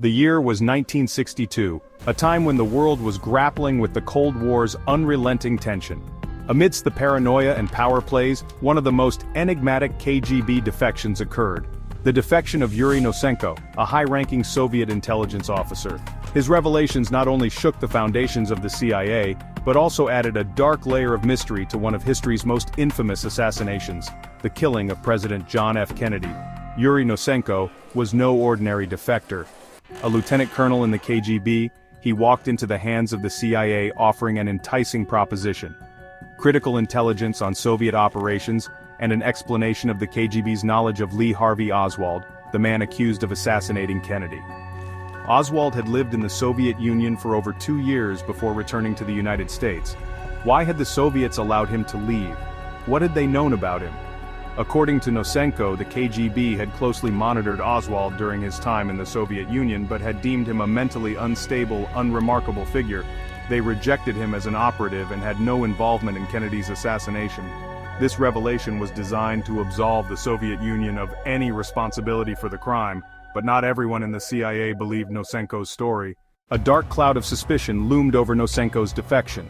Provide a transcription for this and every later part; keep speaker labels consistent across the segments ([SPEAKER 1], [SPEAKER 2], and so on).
[SPEAKER 1] The year was 1962, a time when the world was grappling with the Cold War's unrelenting tension. Amidst the paranoia and power plays, one of the most enigmatic KGB defections occurred. The defection of Yuri Nosenko, a high-ranking Soviet intelligence officer. His revelations not only shook the foundations of the CIA, but also added a dark layer of mystery to one of history's most infamous assassinations, the killing of President John F. Kennedy. Yuri Nosenko was no ordinary defector. A lieutenant colonel in the KGB, he walked into the hands of the CIA offering an enticing proposition: critical intelligence on Soviet operations, and an explanation of the KGB's knowledge of Lee Harvey Oswald, the man accused of assassinating Kennedy. Oswald had lived in the Soviet Union for over 2 years before returning to the United States. Why had the Soviets allowed him to leave? What had they known about him? According to Nosenko, the KGB had closely monitored Oswald during his time in the Soviet Union but had deemed him a mentally unstable, unremarkable figure. They rejected him as an operative and had no involvement in Kennedy's assassination. This revelation was designed to absolve the Soviet Union of any responsibility for the crime, but not everyone in the CIA believed Nosenko's story. A dark cloud of suspicion loomed over Nosenko's defection.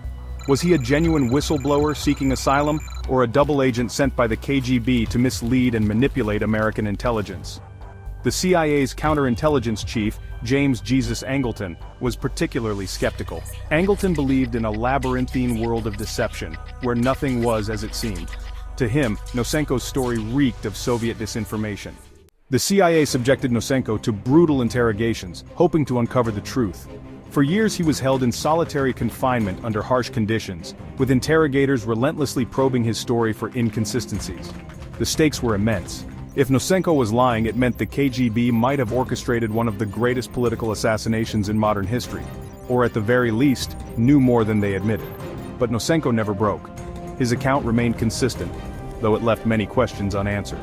[SPEAKER 1] Was he a genuine whistleblower seeking asylum, or a double agent sent by the KGB to mislead and manipulate American intelligence? The CIA's counterintelligence chief, James Jesus Angleton, was particularly skeptical. Angleton believed in a labyrinthine world of deception, where nothing was as it seemed. To him, Nosenko's story reeked of Soviet disinformation. The CIA subjected Nosenko to brutal interrogations, hoping to uncover the truth. For years he was held in solitary confinement under harsh conditions, with interrogators relentlessly probing his story for inconsistencies. The stakes were immense. If Nosenko was lying, it meant the KGB might have orchestrated one of the greatest political assassinations in modern history, or at the very least, knew more than they admitted. But Nosenko never broke. His account remained consistent, though it left many questions unanswered.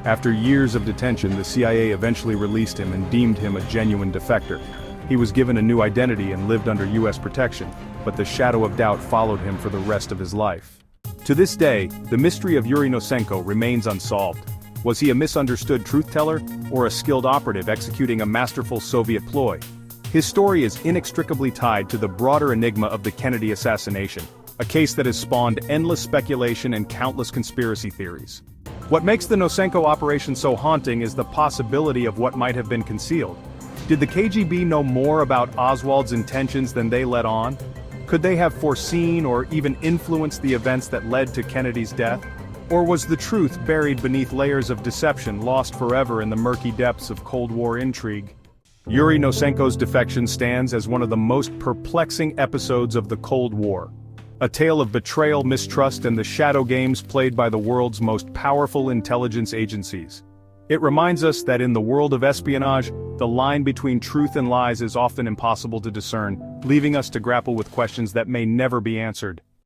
[SPEAKER 1] After years of detention, the CIA eventually released him and deemed him a genuine defector. He was given a new identity and lived under US protection, but the shadow of doubt followed him for the rest of his life. To this day, the mystery of Yuri Nosenko remains unsolved. Was he a misunderstood truth-teller, or a skilled operative executing a masterful Soviet ploy? His story is inextricably tied to the broader enigma of the Kennedy assassination, a case that has spawned endless speculation and countless conspiracy theories. What makes the Nosenko operation so haunting is the possibility of what might have been concealed. Did the KGB know more about Oswald's intentions than they let on? Could they have foreseen or even influenced the events that led to Kennedy's death? Or was the truth buried beneath layers of deception, lost forever in the murky depths of Cold War intrigue? Yuri Nosenko's defection stands as one of the most perplexing episodes of the Cold War. A tale of betrayal, mistrust, and the shadow games played by the world's most powerful intelligence agencies. It reminds us that in the world of espionage, the line between truth and lies is often impossible to discern, leaving us to grapple with questions that may never be answered.